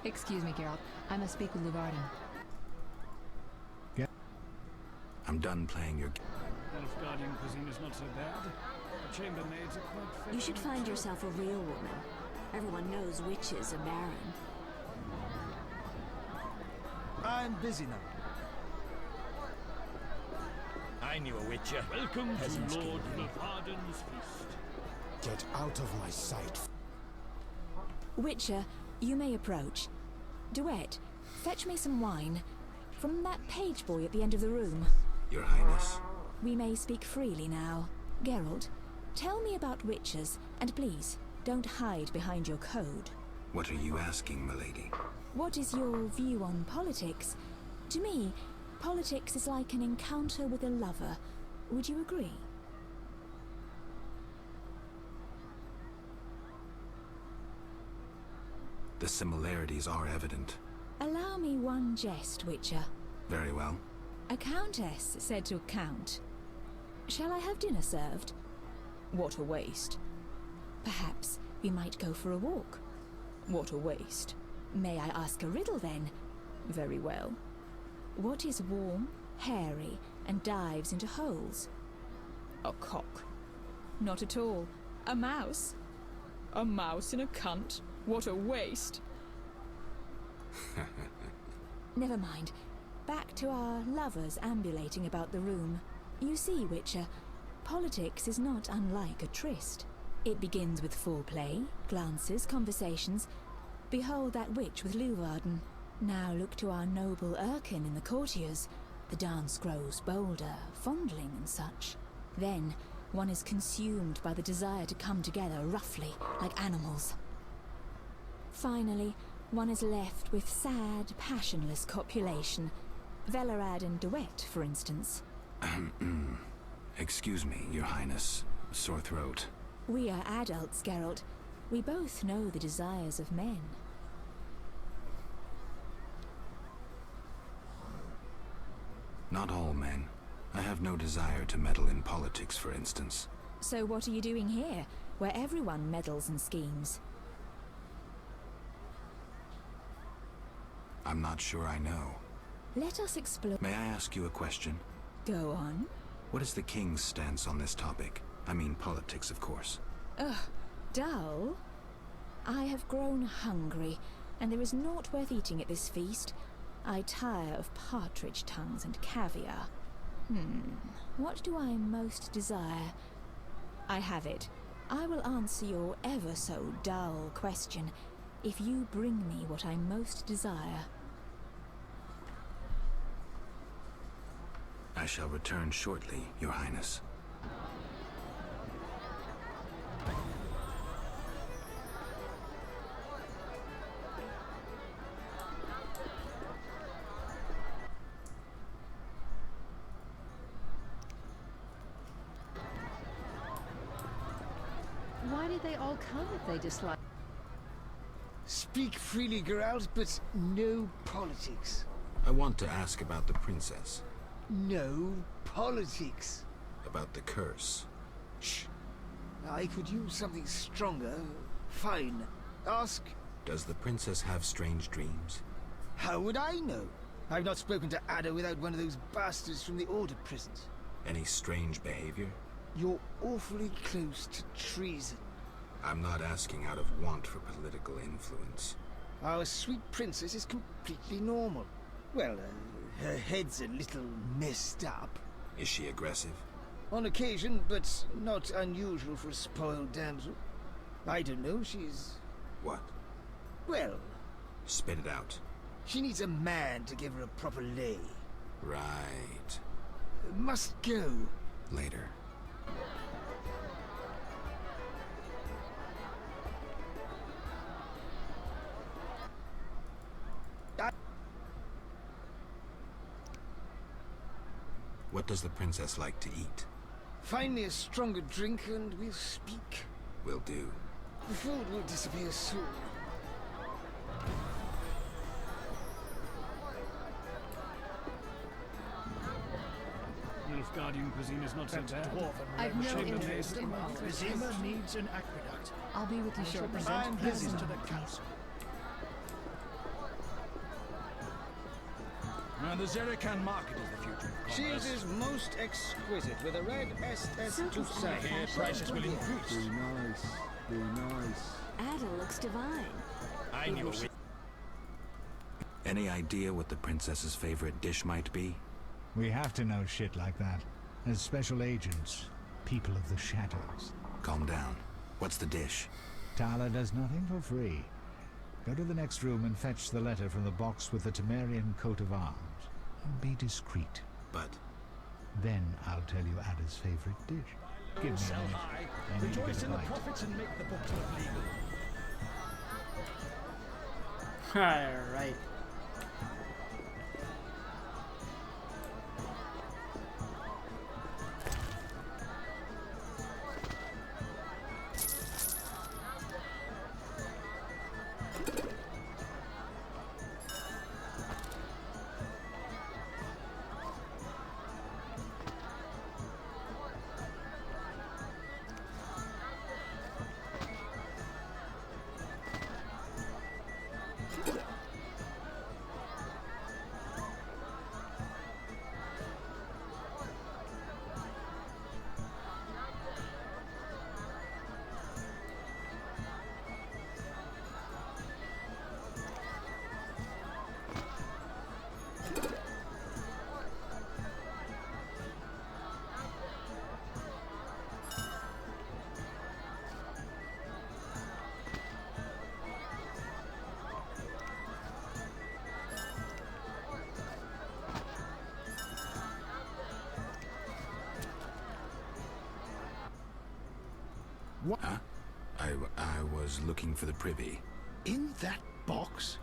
Excuse me, Geralt. I must speak with Luvarden. I'm done playing your... Nilfgaardian cuisine is not so bad. The chambermaids are quite fit. You should find yourself a real woman. Everyone knows witches are barren. I'm busy now. I knew a witcher. Welcome Peasants to Lord can Nilfgaarden's feast. Get out of my sight. Witcher, you may approach. Duet, fetch me some wine. From that page boy at the end of the room. Your Highness. We may speak freely now. Geralt, tell me about witches, and please, don't hide behind your code. What are you asking, milady? What is your view on politics? To me, politics is like an encounter with a lover. Would you agree? The similarities are evident. Allow me one jest, Witcher. Very well. A countess said to a count, "Shall I have dinner served?" What a waste. Perhaps we might go for a walk. What a waste. May I ask a riddle then? Very well. What is warm, hairy, and dives into holes? A cock. Not at all. A mouse. A mouse in a cunt. What a waste. Never mind. Back to our lovers ambulating about the room. You see, Witcher, politics is not unlike a tryst. It begins with foreplay, glances, conversations. Behold that witch with Luvarden. Now look to our noble Erkin in the courtiers. The dance grows bolder, fondling and such. Then one is consumed by the desire to come together roughly, like animals. Finally, one is left with sad, passionless copulation. Velerad and Duet, for instance. Excuse me, Your Highness. Sore throat. We are adults, Geralt. We both know the desires of men. Not all men. I have no desire to meddle in politics, for instance. So what are you doing here, where everyone meddles and schemes? I'm not sure I know. Let us explore. May I ask you a question? Go on. What is the king's stance on this topic? I mean politics, of course. Ugh, dull? I have grown hungry, and there is naught worth eating at this feast. I tire of partridge tongues and caviar. What do I most desire? I have it. I will answer your ever so dull question if you bring me what I most desire. I shall return shortly, Your Highness. Why did they all come if they dislike? Speak freely, Geralt, but no politics. I want to ask about the princess. No politics. About the curse. Shh. I could use something stronger. Fine. Ask. Does the princess have strange dreams? How would I know? I've not spoken to Ada without one of those bastards from the Order prisons. Any strange behavior? You're awfully close to treason. I'm not asking out of want for political influence. Our sweet princess is completely normal. Well, her head's a little messed up. Is she aggressive? On occasion, but not unusual for a spoiled damsel. I don't know, she's... What? Well, Spit it out. she needs a man to give her a proper lay. Right. Must go. Later. What does the princess like to eat? Find me a stronger drink and we'll speak. Will do. The food will disappear soon. Nilfgaardian cuisine is not so bad. I've no Chambermaids interest are in quite fit. Vizima needs an aqueduct. I'll be with you shortly. I'm busy to the Please. council. And the Zerikan market is the future of Shields commerce. is most exquisite with a red SS Silk is Toussaint. I hear prices will increase. nice, very nice. Ada looks divine. I knew a witch. Any idea what the princess's favorite dish might be? We have to know shit like that. As special agents, people of the shadows. Calm down. What's the dish? Tala does nothing for free. Go to the next room and fetch the letter from the box with the Temerian coat of arms. And be discreet. But Then I'll tell you Ada's favorite dish. Give me Sell a minute. high, I need to rejoice get a in the bite. profits and make the books look legal. Alright. Huh? I was looking for the privy. In that box?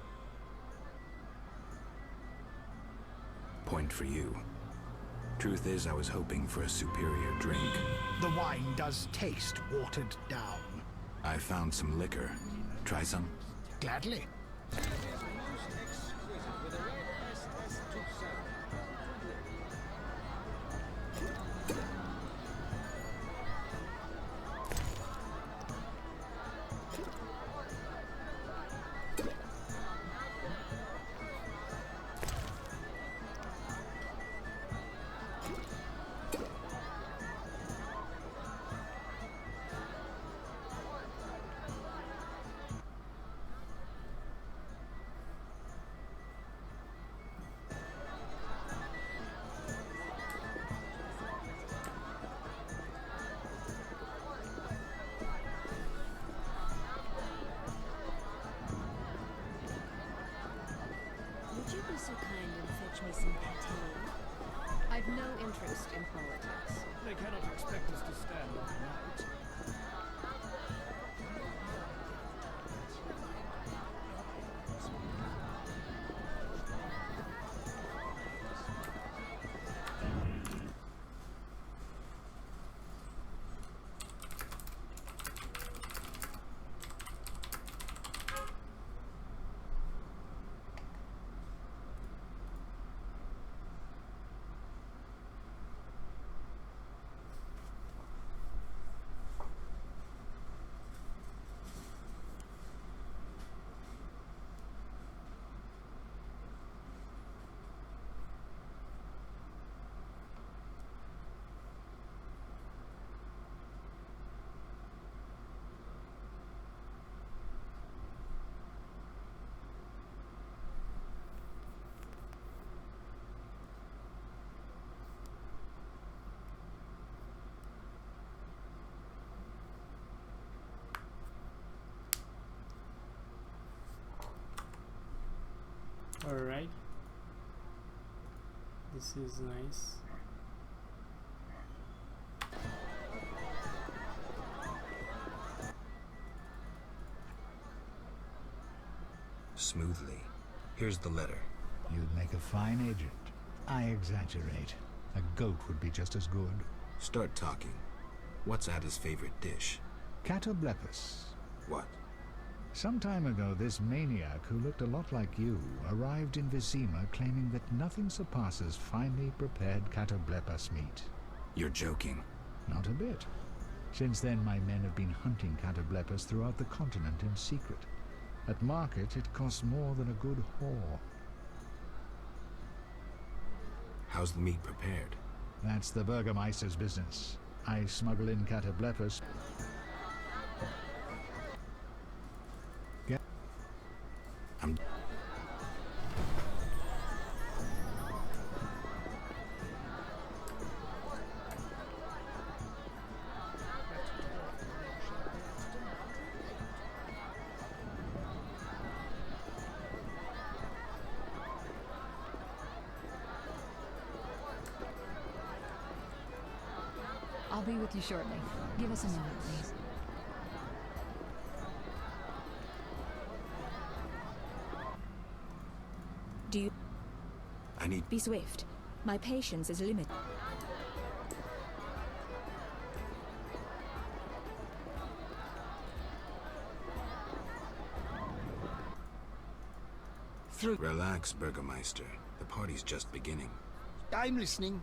Point for you. Truth is, I was hoping for a superior drink. The wine does taste watered down. I found some liquor. Try some? Gladly. Would you be so kind and fetch me some pate? I've no interest in politics. They cannot expect us to stand all night. Alright. This is nice. Smoothly. Here's the letter. You'd make a fine agent. I exaggerate. A goat would be just as good. Start talking. What's Ada's favorite dish? Catoblepus. What? Some time ago, this maniac who looked a lot like you arrived in Vizima claiming that nothing surpasses finely prepared Catoblepus meat. You're joking. Not a bit. Since then, my men have been hunting Catoblepus throughout the continent in secret. At market, it costs more than a good whore. How's the meat prepared? That's the Burgermeister's business. I smuggle in Catoblepas. I'm... I'll be with you shortly. Give us a moment, please. Do you I need... be swift? My patience is limited. Through. Relax, Burgermeister. The party's just beginning. I'm listening.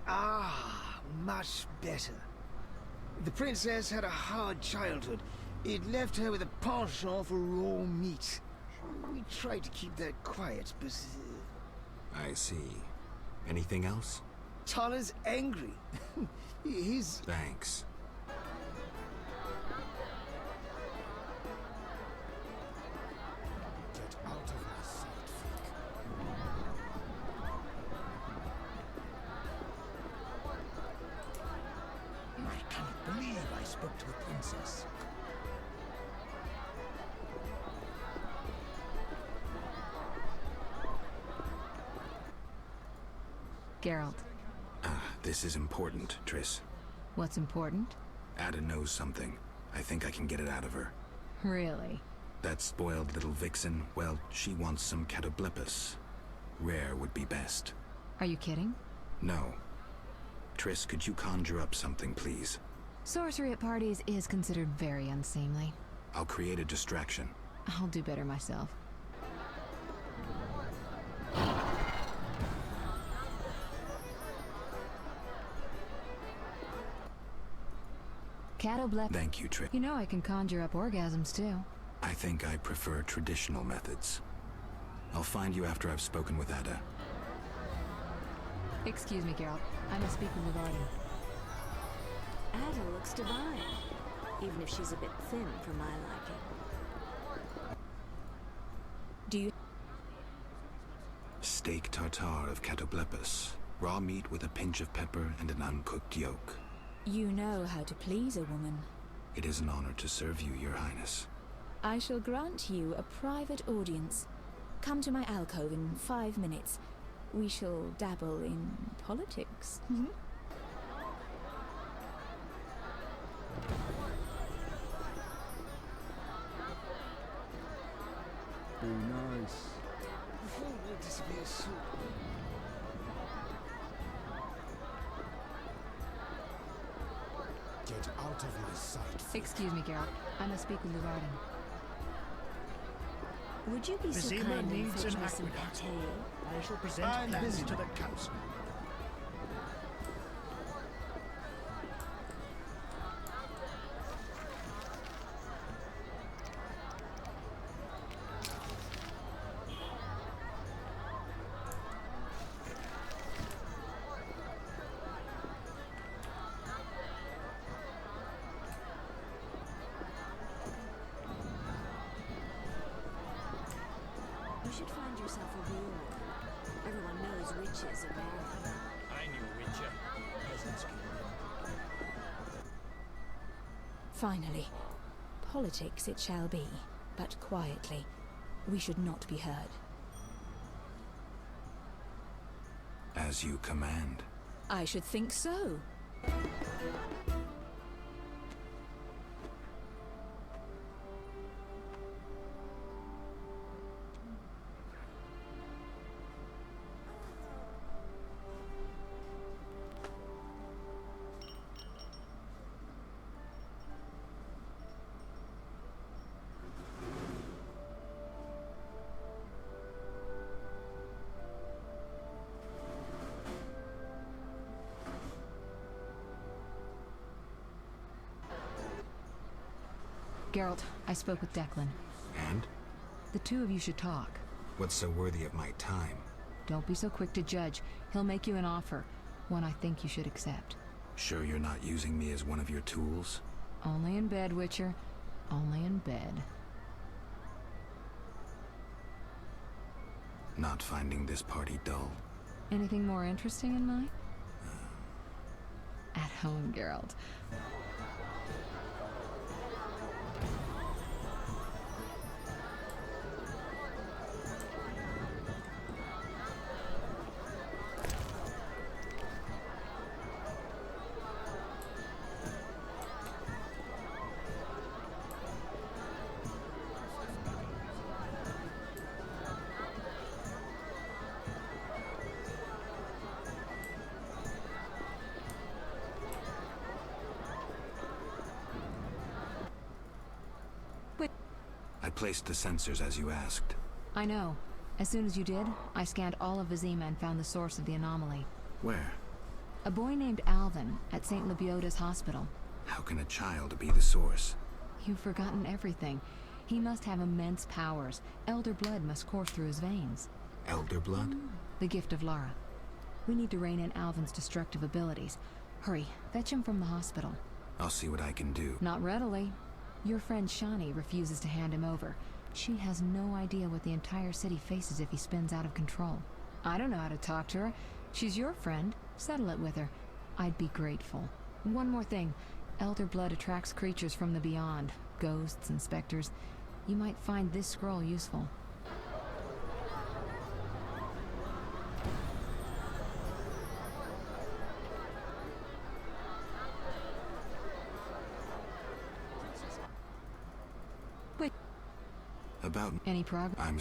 Ah, much better. The princess had a hard childhood. It left her with a penchant for raw meat. We tried to keep that quiet, but... I see. Anything else? Tala's angry. His... Thanks. Get out of my sight, freak. I can't believe I spoke to a princess. Geralt, This is important, Triss. what's important? Ada knows something. I think I can get it out of her. Really? That spoiled little vixen, well, she wants some Catoblepas. Rare would be best. Are you kidding? No. Triss, could you conjure up something, please? Sorcery at parties is considered very unseemly. I'll create a distraction. I'll do better myself. Catoblepas. Thank you, Triss. You know I can conjure up orgasms too. I think I prefer traditional methods. I'll find you after I've spoken with Ada. Excuse me, Geralt. I must speak with Varden. Ada looks divine, even if she's a bit thin for my liking. Do you Steak tartare of Catoblepas. Raw meat with a pinch of pepper and an uncooked yolk. You know how to please a woman. It is an honor to serve you, Your Highness. I shall grant you a private audience. Come to my alcove in 5 minutes. We shall dabble in politics. Be nice. The fool will disappear soon. Get out of my sight, freak. Excuse me, Geralt. I must speak with Varden. Would you be so Vizima kind and needs fetch an me some aqueduct. pate? I shall present I'm plans busy. to the council. You should find yourself a real one. Everyone knows witches are married. I knew a witcher. Peasants killed him. Finally, politics it shall be, but quietly. We should not be heard. As you command. I should think so. Geralt, I spoke with Declan. And? The two of you should talk. What's so worthy of my time? Don't be so quick to judge. He'll make you an offer, one I think you should accept. Sure you're not using me as one of your tools? Only in bed, Witcher. Only in bed. Not finding this party dull? Anything more interesting in mind? At home, Geralt. I placed the sensors as you asked. I know. As soon as you did, I scanned all of Vizima and found the source of the anomaly. Where? A boy named Alvin at St. Lebioda's hospital. How can a child be the source? You've forgotten everything. He must have immense powers. Elder blood must course through his veins. Elder blood? The gift of Lara. We need to rein in Alvin's destructive abilities. Hurry, fetch him from the hospital. I'll see what I can do. Not readily. Your friend Shani refuses to hand him over. She has no idea what the entire city faces if he spins out of control. I don't know how to talk to her. She's your friend. Settle it with her. I'd be grateful. One more thing. Elder blood attracts creatures from the beyond. Ghosts and specters. You might find this scroll useful. Wait. About Any progress? I'm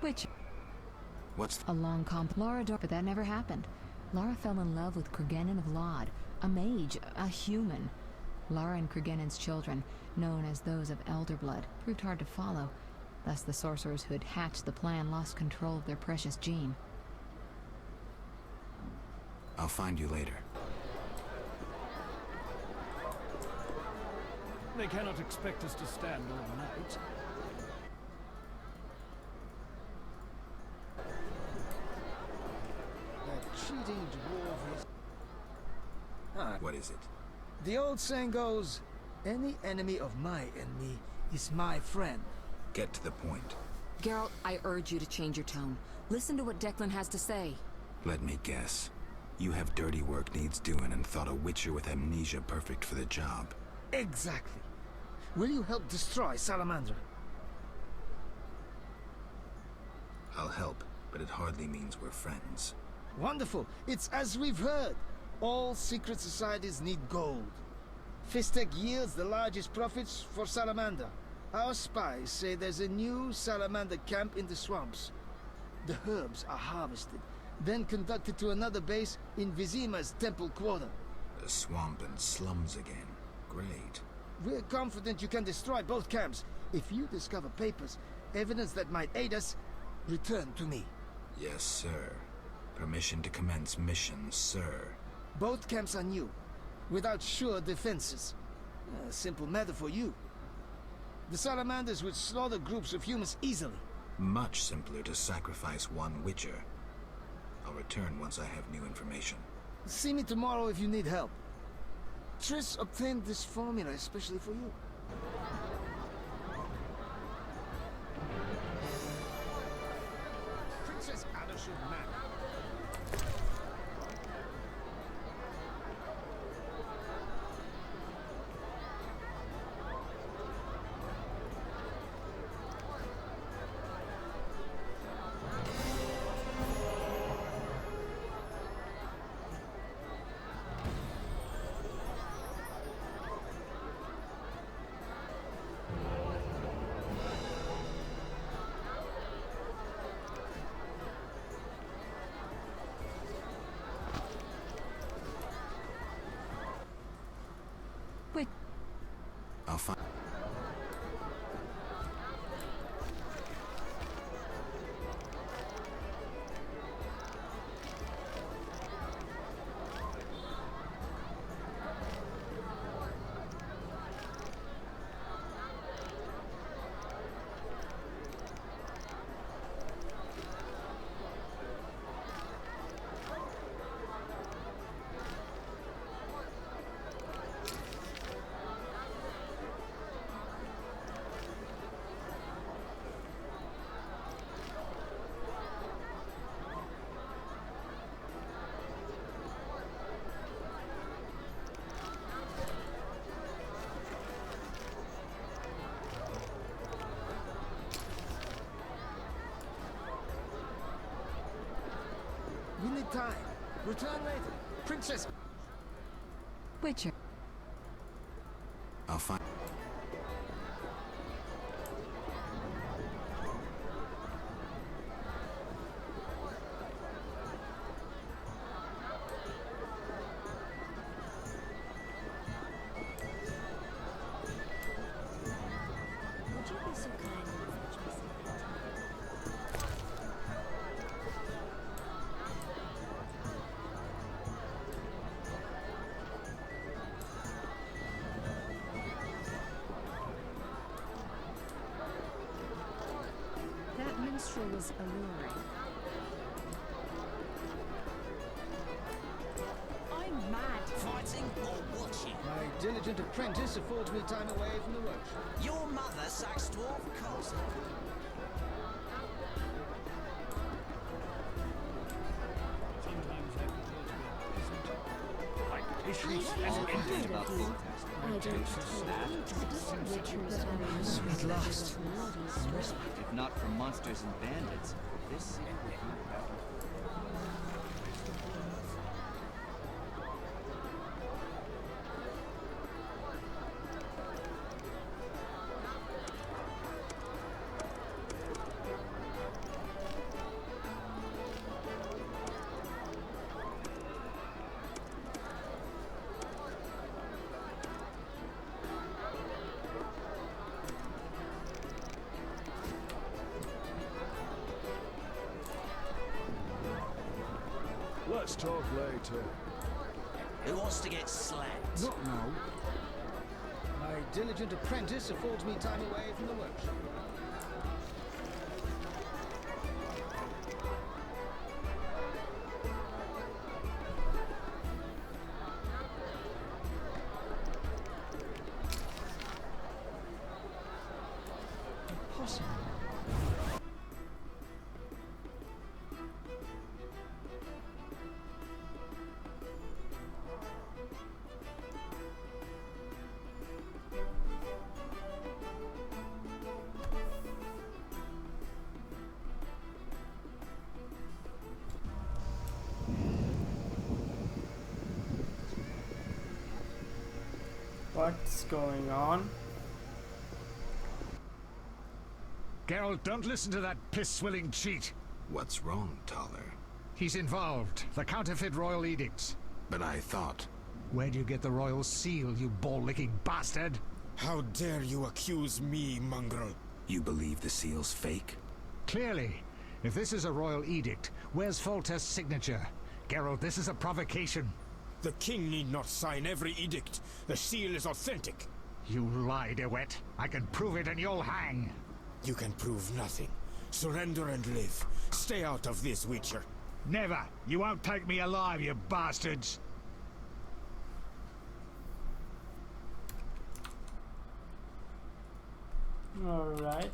Which? What's A long Lara but that never happened. Lara fell in love with Cregennan of Lod, a mage, a human. Lara and Cregennan's children, known as those of Elder blood, proved hard to follow. Thus the sorcerers who had hatched the plan lost control of their precious gene. I'll find you later. They cannot expect us to stand all night. That cheating dwarf is... What is it? The old saying goes, any enemy of my enemy is my friend. Get to the point. Geralt, I urge you to change your tone. Listen to what Declan has to say. Let me guess. You have dirty work needs doing and thought a witcher with amnesia perfect for the job. Exactly. Will you help destroy Salamandra? I'll help, but it hardly means we're friends. Wonderful. It's as we've heard. All secret societies need gold. Fistek yields the largest profits for Salamander. Our spies say there's a new Salamander camp in the swamps. The herbs are harvested, then conducted to another base in Vizima's temple quarter. The swamp and slums again. Great. We're confident you can destroy both camps. If you discover papers, evidence that might aid us, return to me. Yes, sir. Permission to commence mission, sir. Both camps are new, without sure defenses. A simple matter for you. The Salamanders would slaughter groups of humans easily. Much simpler to sacrifice one witcher. I'll return once I have new information. See me tomorrow if you need help. Triss obtained this formula especially for you. Princess Adashuk Manor. I'll find... We need time. Return later. Princess... Witcher. I'll find... Would you be so kind and fetch me something? That minstrel was alluring. I'm mad. Fighting or watching? My diligent apprentice affords me time away from the workshop. Your mother sacks Dwarf Castle. Sometimes I prefer to be a peasant. My patience has ended. I don't At last. If not for monsters and bandits, this city would be better. Let's talk later. Who wants to get slapped? Not now. My diligent apprentice affords me time away from the workshop. Impossible. What's going on? Geralt, don't listen to that piss-swilling cheat. What's wrong, Taller? He's involved. The counterfeit royal edicts. But I thought... Where'd you get the royal seal, you ball-licking bastard? How dare you accuse me, mongrel? You believe the seal's fake? Clearly. If this is a royal edict, where's Foltest's signature? Geralt, this is a provocation. The king need not sign every edict. The seal is authentic. You lie, DeWitt. I can prove it and you'll hang. You can prove nothing. Surrender and live. Stay out of this, Witcher. Never. You won't take me alive, you bastards. Alright.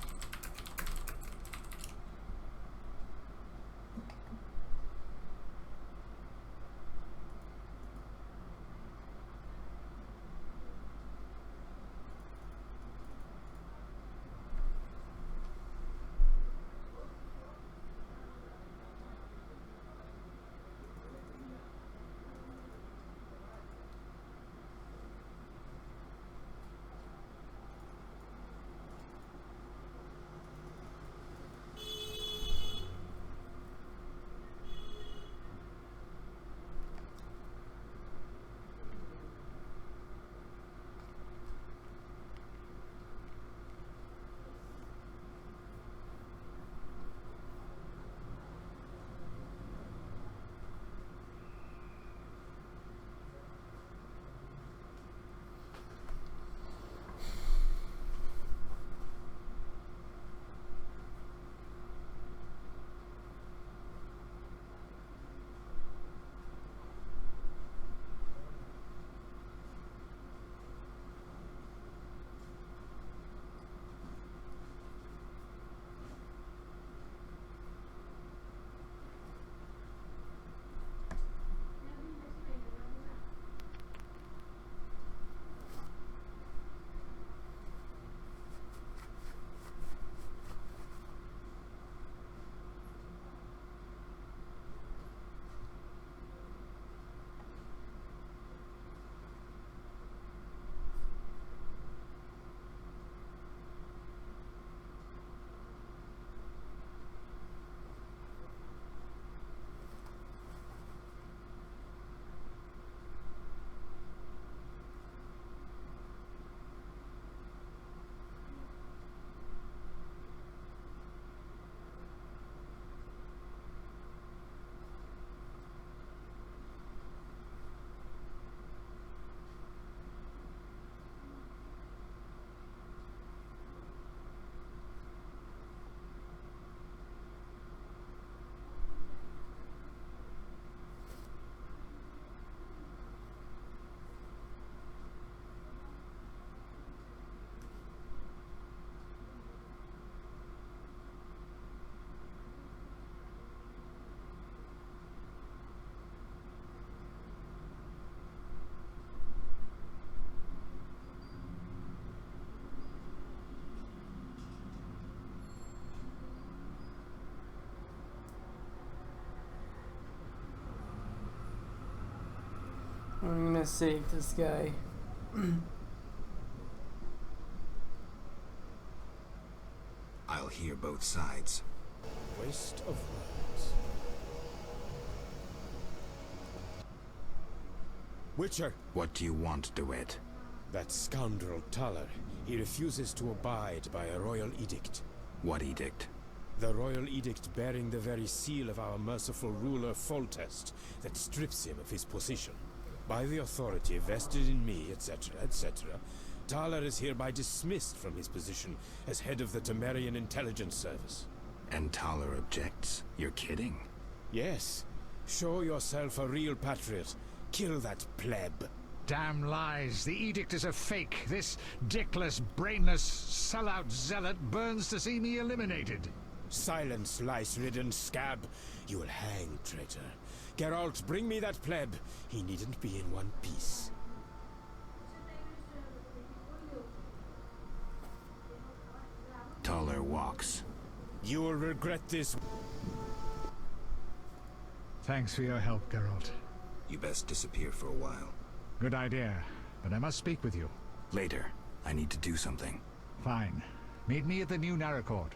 I'm gonna save this guy. I'll hear both sides. Waste of words. Witcher! What do you want, DeWitt? That scoundrel Taller. He refuses to abide by a royal edict. What edict? The royal edict bearing the very seal of our merciful ruler Foltest that strips him of his position. By the authority vested in me, etc., etc., Taller is hereby dismissed from his position as head of the Temerian Intelligence Service. And Taller objects? You're kidding? Yes. Show yourself a real patriot. Kill that pleb. Damn lies. The edict is a fake. This dickless, brainless, sellout zealot burns to see me eliminated. Silence, lice-ridden scab. You will hang, traitor. Geralt, bring me that pleb. He needn't be in one piece. Taller walks. You will regret this. Thanks for your help, Geralt. You best disappear for a while. Good idea, but I must speak with you. Later. I need to do something. Fine. Meet me at the new Naracourt.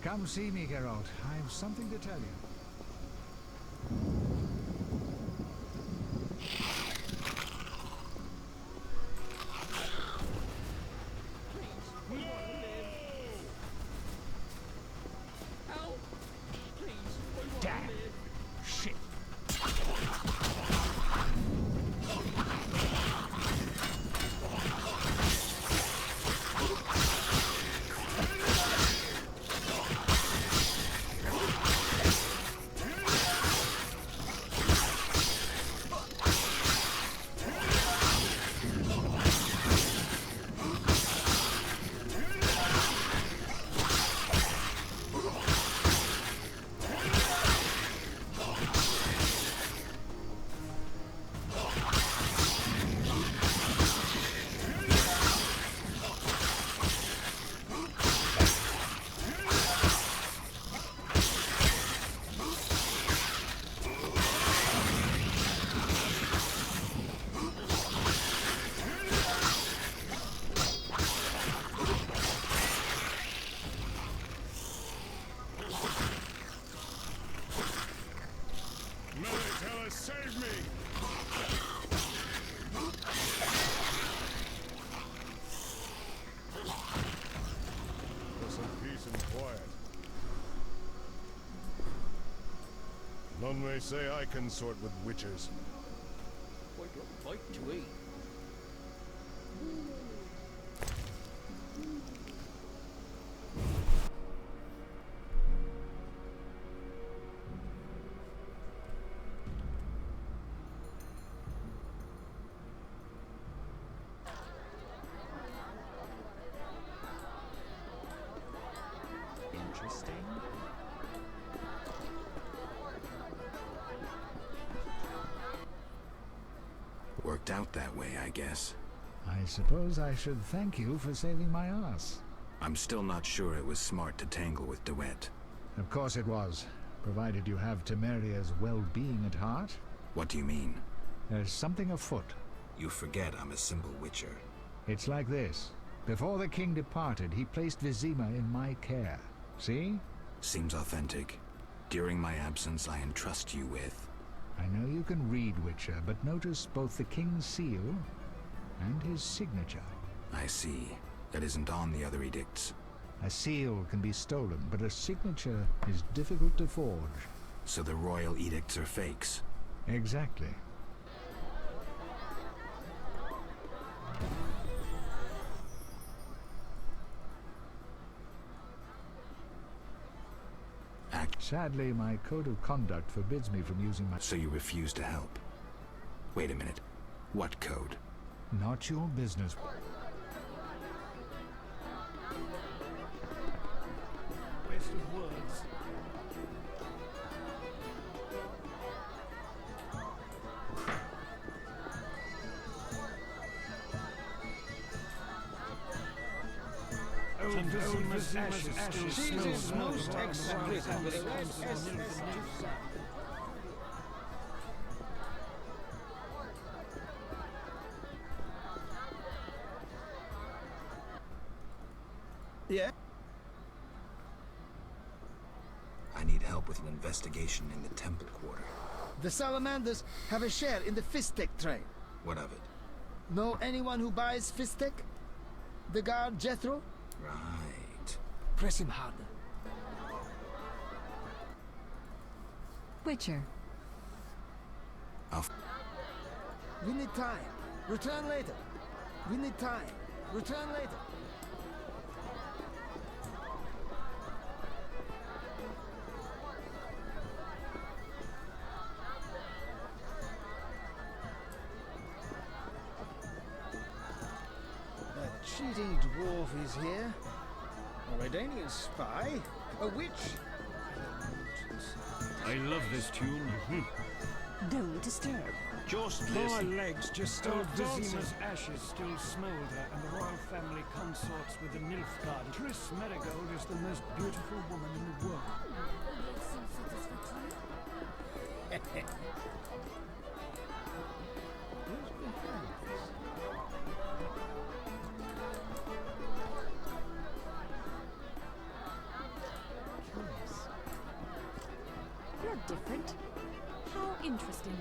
Come see me, Geralt. I've something to tell you. Damn! Shit! Save me! For some peace and quiet. None may say I consort with witches. Quite a bite to eat. Interesting. Worked out that way, I guess. I suppose I should thank you for saving my ass. I'm still not sure it was smart to tangle with DeWitt. Of course it was, provided you have Temeria's well-being at heart. What do you mean? There's something afoot. You forget I'm a simple witcher. It's like this. Before the king departed, he placed Vizima in my care. See? Seems authentic. During my absence, I entrust you with... I know you can read, Witcher, but notice both the king's seal and his signature. I see. That isn't on the other edicts. A seal can be stolen, but a signature is difficult to forge. So the royal edicts are fakes? Exactly. Sadly, my code of conduct forbids me from using my... So you refuse to help? Wait a minute. What code? Not your business. Waste of words. Vizima's ashes still She is most exquisite with a red SS. Yeah? I need help with an investigation in the Temple Quarter. The Salamanders have a share in the Fistek trade. What of it? Know anyone who buys Fistek? The guard Jethro? Right. Press him harder. Witcher. We need time. Return later. We need time. Return later. That cheating dwarf is here. A Redanian spy. A witch. I love this tune. Don't disturb. Just My listen. legs just start Vizima's ashes still smoulder, and the royal family consorts with the Nilfgaard. Triss Merigold is the most beautiful woman in the world. You're different. How interesting.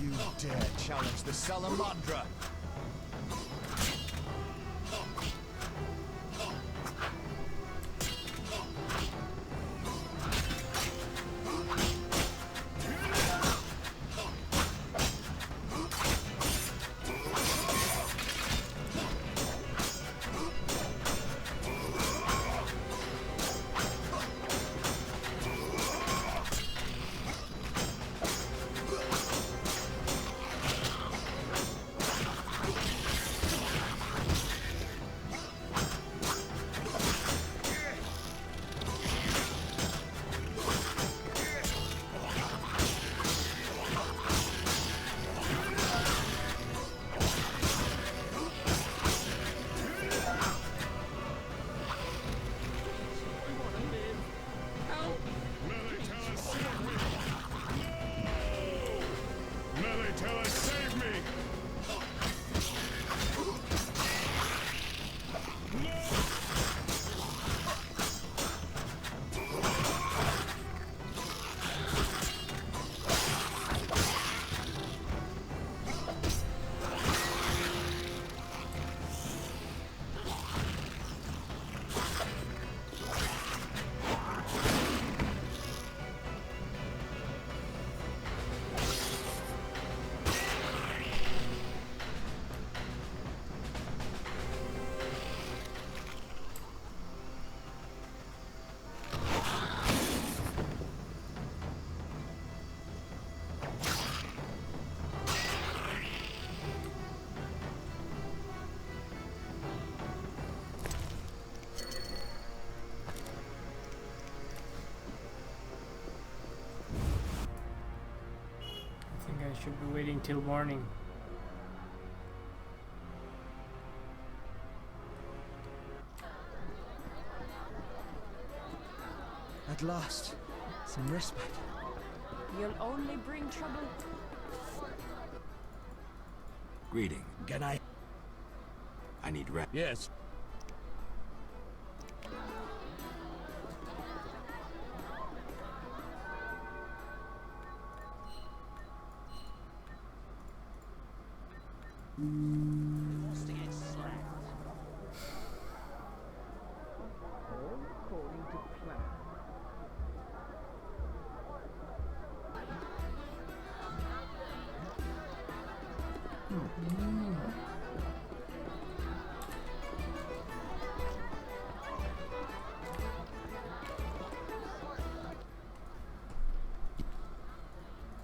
You dare challenge the Salamandra! I should be waiting till morning. At last, some respite. You'll only bring trouble. Greeting. Can I? I need rest. Yes.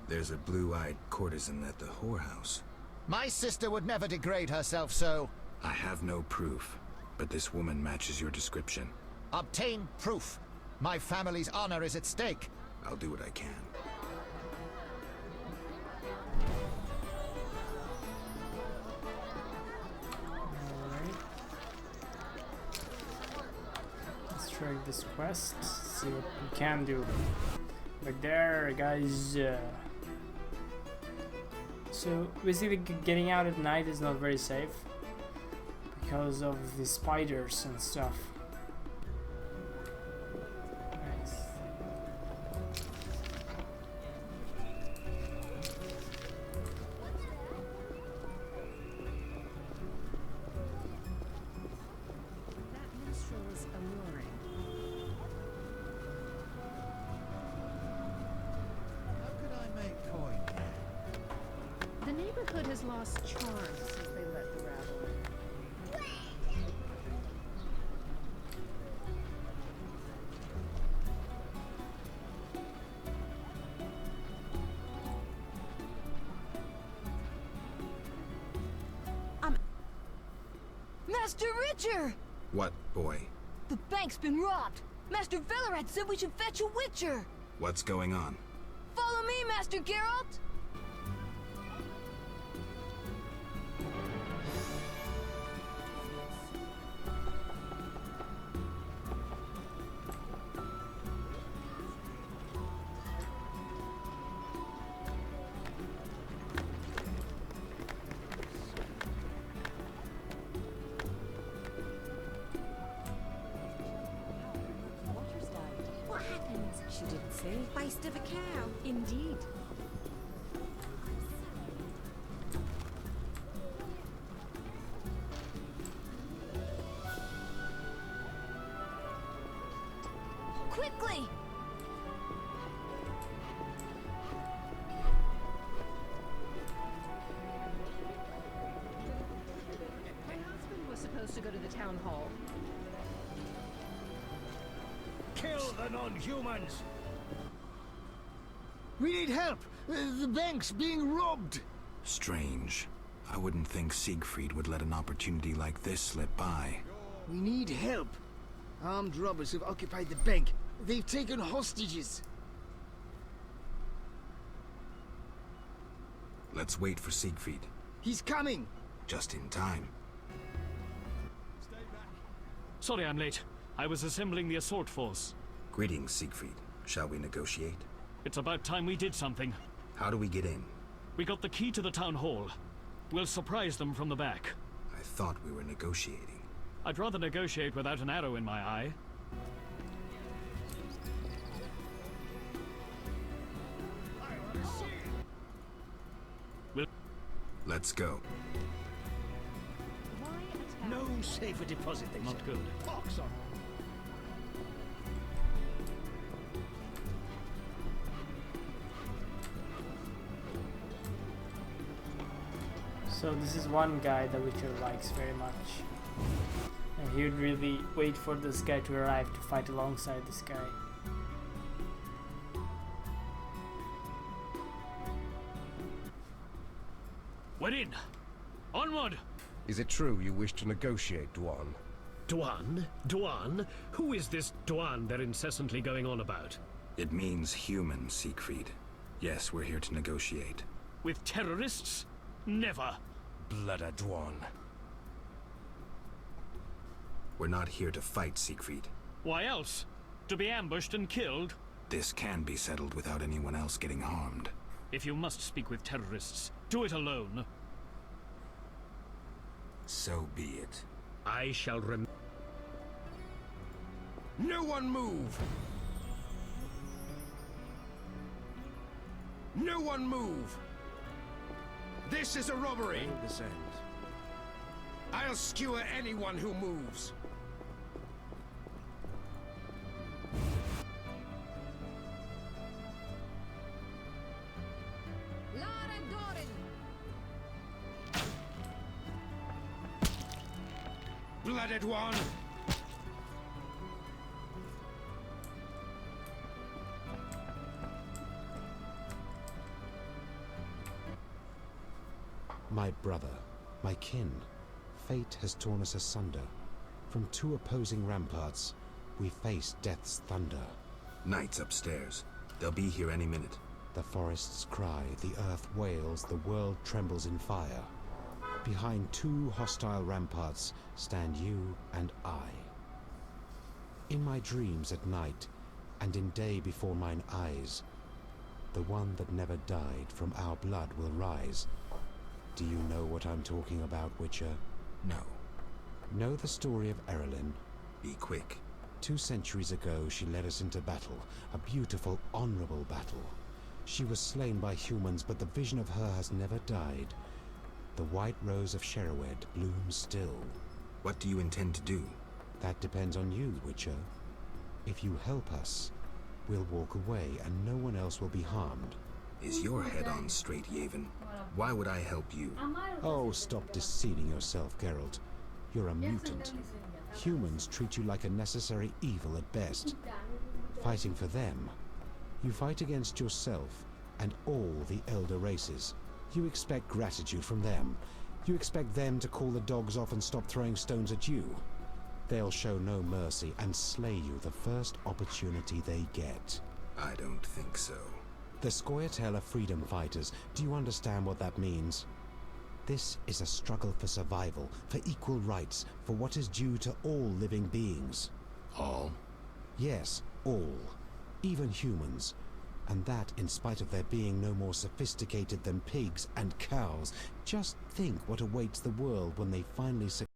There's a blue-eyed courtesan at the whorehouse. My sister would never degrade herself so. I have no proof, but this woman matches your description. Obtain proof. My family's honor is at stake. I'll do what I can. Alright. Let's try this quest, see what we can do. Like there, guys. So basically getting out at night is not very safe because of the spiders and stuff. Nice. That minstrel is alluring. How could I make coin here? The neighborhood has lost charm since they let the rabble in. Master Richard! What, boy? The bank's been robbed. Master Velerad said we should fetch a witcher. What's going on? Follow me, Master Geralt. What happened? She didn't say. Waste of a cow. Indeed. Quickly! My husband was supposed to go to the town hall. Kill the non-humans! We need help! The bank's being robbed! Strange. I wouldn't think Siegfried would let an opportunity like this slip by. We need help. Armed robbers have occupied the bank. They've taken hostages. Let's wait for Siegfried. He's coming! Just in time. Sorry I'm late. I was assembling the assault force. Greetings, Siegfried. Shall we negotiate? It's about time we did something. How do we get in? We got the key to the town hall. We'll surprise them from the back. I thought we were negotiating. I'd rather negotiate without an arrow in my eye. Let's go. No safer deposit, they Not said. good. Box on. So this is one guy that Witcher likes very much. And he would really wait for this guy to arrive to fight alongside this guy. We're in! Onward! Is it true you wish to negotiate, Duan? Duan? Duan? Who is this Duan they're incessantly going on about? It means human, Siegfried. Yes, we're here to negotiate. With terrorists? Never! Blood Duan. We're not here to fight, Siegfried. Why else? To be ambushed and killed? This can be settled without anyone else getting harmed. If you must speak with terrorists, do it alone. So be it. I shall No one move! No one move! This is a robbery! This end. I'll skewer anyone who moves! Blooded one! My brother, my kin, fate has torn us asunder. From two opposing ramparts, we face death's thunder. Knights upstairs. They'll be here any minute. The forests cry, the earth wails, the world trembles in fire. Behind two hostile ramparts stand you and I. In my dreams at night, and in day before mine eyes, the one that never died from our blood will rise. Do you know what I'm talking about, Witcher? No. Know the story of Erilyn? Be quick. 2 centuries ago, she led us into battle, a beautiful, honorable battle. She was slain by humans, but the vision of her has never died. The white rose of Sherwood blooms still. What do you intend to do? That depends on you, Witcher. If you help us, we'll walk away and no one else will be harmed. Is your head on straight, Yavin? Why would I help you? Oh, stop deceiving yourself, Geralt. You're a mutant. Humans treat you like a necessary evil at best. Fighting for them, you fight against yourself and all the elder races. You expect gratitude from them. You expect them to call the dogs off and stop throwing stones at you. They'll show no mercy and slay you the first opportunity they get. I don't think so. The Scoia'tael are freedom fighters. Do you understand what that means? This is a struggle for survival, for equal rights, for what is due to all living beings. All? Yes, all. Even humans. And that in spite of their being no more sophisticated than pigs and cows. Just think what awaits the world when they finally succeed.